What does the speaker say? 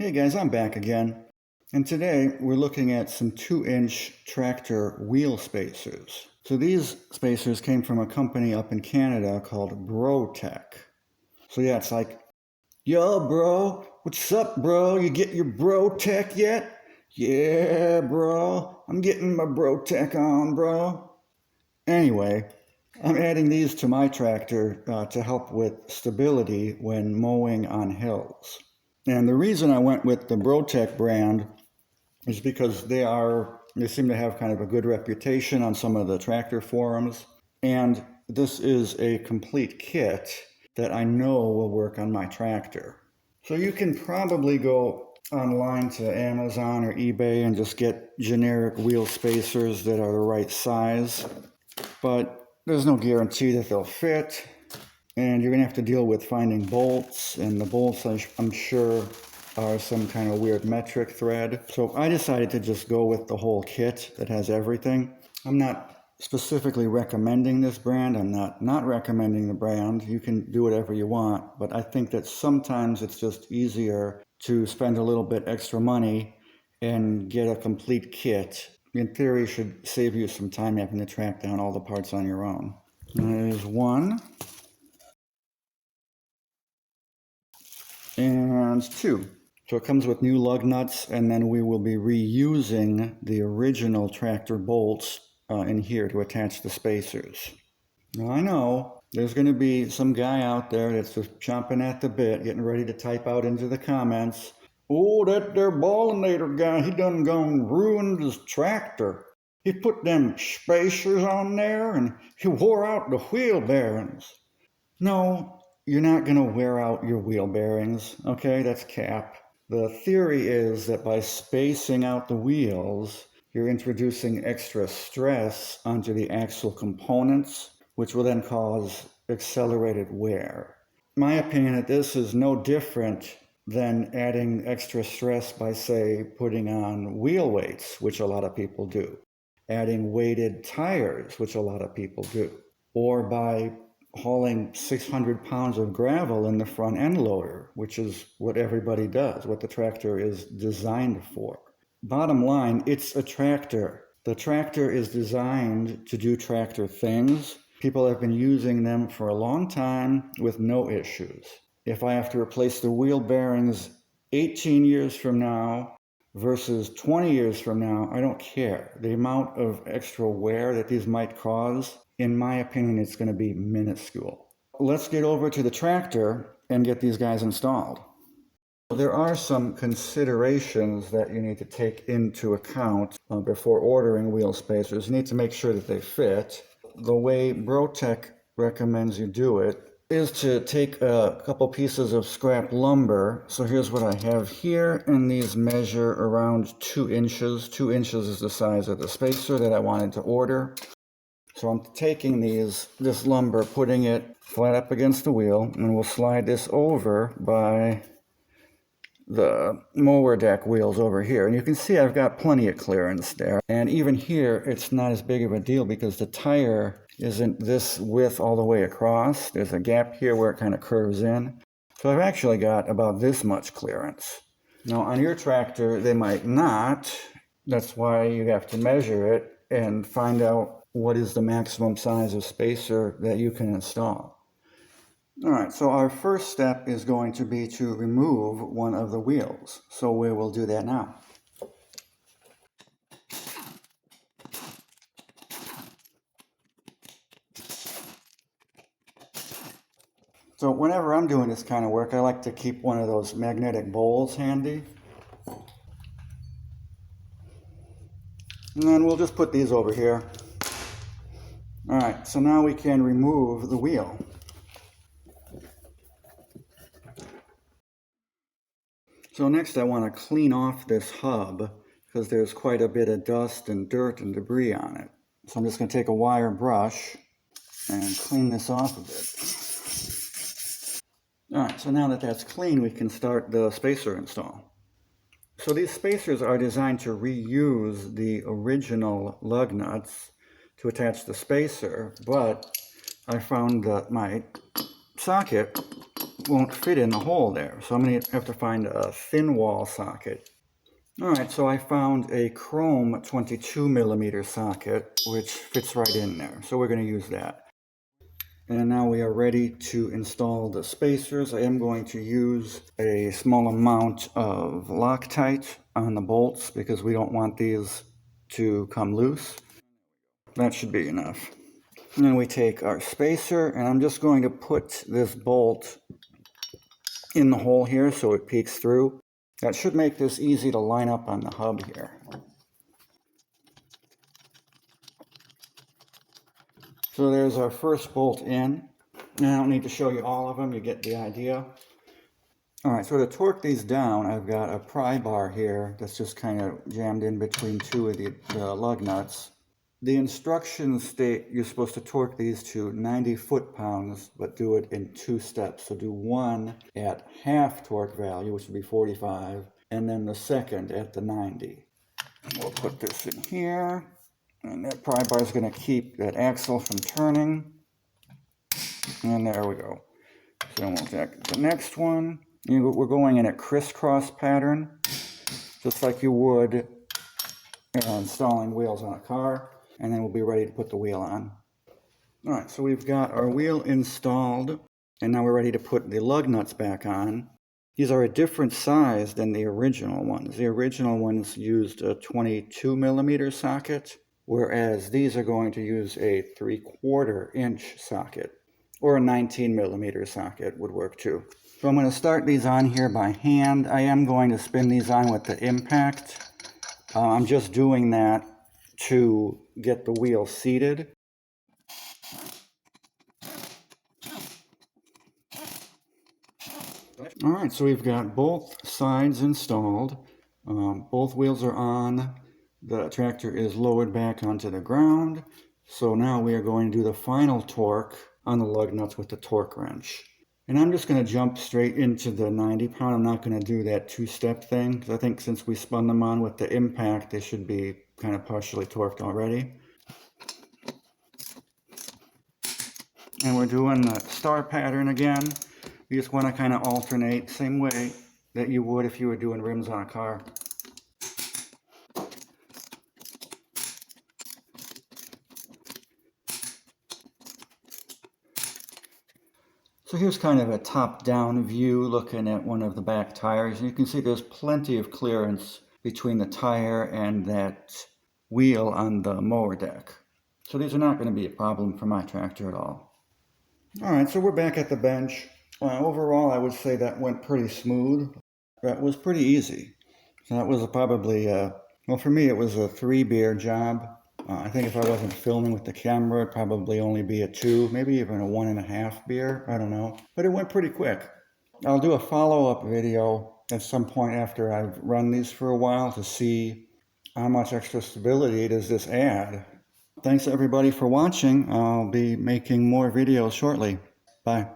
Hey guys, I'm back again, and today we're looking at some 2-inch tractor wheel spacers. So these spacers came from a company up in Canada called Bro-Tek. So yeah, it's like, yo bro, what's up bro, you get your Bro-Tek yet? Yeah bro, I'm getting my Bro-Tek on bro. Anyway, I'm adding these to my tractor to help with stability when mowing on hills. And the reason I went with the Bro-Tek brand is because they seem to have kind of a good reputation on some of the tractor forums. And this is a complete kit that I know will work on my tractor. So you can probably go online to Amazon or eBay and just get generic wheel spacers that are the right size. But there's no guarantee that they'll fit. And you're going to have to deal with finding bolts, and the bolts I'm sure are some kind of weird metric thread. So I decided to just go with the whole kit that has everything. I'm not specifically recommending this brand. I'm not recommending the brand. You can do whatever you want, but I think that sometimes it's just easier to spend a little bit extra money and get a complete kit. In theory, should save you some time having to track down all the parts on your own. There's one. And two. So it comes with new lug nuts, and then we will be reusing the original tractor bolts in here to attach the spacers. Now I know there's going to be some guy out there that's just chomping at the bit, getting ready to type out into the comments, "Oh, that there ballinator guy, he done gone ruined his tractor. He put them spacers on there and he wore out the wheel bearings." No, you're not going to wear out your wheel bearings, okay? That's cap. The theory is that by spacing out the wheels, you're introducing extra stress onto the axle components, which will then cause accelerated wear. My opinion that this is no different than adding extra stress by, say, putting on wheel weights, which a lot of people do, adding weighted tires, which a lot of people do, or by hauling 600 pounds of gravel in the front end loader, which is what everybody does, what the tractor is designed for. Bottom line, it's a tractor. The tractor is designed to do tractor things. People have been using them for a long time with no issues. If I have to replace the wheel bearings 18 years from now versus 20 years from now, I don't care. The amount of extra wear that these might cause, in my opinion, it's going to be minuscule. Let's get over to the tractor and get these guys installed. There are some considerations that you need to take into account before ordering wheel spacers. You need to make sure that they fit. The way Bro-Tek recommends you do it is to take a couple pieces of scrap lumber. So here's what I have here, and these measure around 2 inches. 2 inches is the size of the spacer that I wanted to order. So I'm taking this lumber, putting it flat up against the wheel, and we'll slide this over by the mower deck wheels over here. And you can see I've got plenty of clearance there. And even here, it's not as big of a deal because the tire isn't this width all the way across. There's a gap here where it kind of curves in. So I've actually got about this much clearance. Now on your tractor, they might not. That's why you have to measure it and find out what is the maximum size of spacer that you can install. All right, so our first step is going to be to remove one of the wheels. So we will do that now. So whenever I'm doing this kind of work, I like to keep one of those magnetic bowls handy. And then we'll just put these over here. All right, so now we can remove the wheel. So next I want to clean off this hub because there's quite a bit of dust and dirt and debris on it. So I'm just going to take a wire brush and clean this off a bit. All right, so now that that's clean, we can start the spacer install. So these spacers are designed to reuse the original lug nuts to attach the spacer, but I found that my socket won't fit in the hole there. So I'm going to have to find a thin wall socket. All right, so I found a chrome 22 millimeter socket, which fits right in there. So we're going to use that. And now we are ready to install the spacers. I am going to use a small amount of Loctite on the bolts because we don't want these to come loose. That should be enough. And then we take our spacer, and I'm just going to put this bolt in the hole here so it peeks through. That should make this easy to line up on the hub here. So there's our first bolt in. I don't need to show you all of them, you get the idea. All right, so to torque these down, I've got a pry bar here that's just kind of jammed in between two of the lug nuts. The instructions state you're supposed to torque these to 90 foot-pounds, but do it in 2 steps. So do one at half torque value, which would be 45, and then the second at the 90. We'll put this in here, and that pry bar is going to keep that axle from turning. And there we go. So then we'll check the next one. We're going in a crisscross pattern, just like you would installing wheels on a car. And then we'll be ready to put the wheel on. All right, so we've got our wheel installed, and now we're ready to put the lug nuts back on. These are a different size than the original ones. The original ones used a 22 millimeter socket, whereas these are going to use a 3/4 inch socket, or a 19 millimeter socket would work too. So I'm going to start these on here by hand. I am going to spin these on with the impact. I'm just doing that to get the wheel seated. All right, so we've got both sides installed. Both wheels are on. The tractor is lowered back onto the ground. So now we are going to do the final torque on the lug nuts with the torque wrench. And I'm just going to jump straight into the 90-pound. I'm not going to do that 2-step thing, because I think since we spun them on with the impact, they should be kind of partially torqued already. And we're doing the star pattern again. You just want to kind of alternate, same way that you would if you were doing rims on a car. So here's kind of a top-down view looking at one of the back tires. And you can see there's plenty of clearance between the tire and that wheel on the mower deck. So these are not going to be a problem for my tractor at all. All right, so we're back at the bench. Overall, I would say that went pretty smooth. That was pretty easy. So that was probably, well, for me, it was a 3-beer job. I think if I wasn't filming with the camera, it'd probably only be a 2, maybe even a 1.5 beer. I don't know. But it went pretty quick. I'll do a follow-up video at some point after I've run these for a while to see how much extra stability does this add. Thanks everybody for watching. I'll be making more videos shortly. Bye.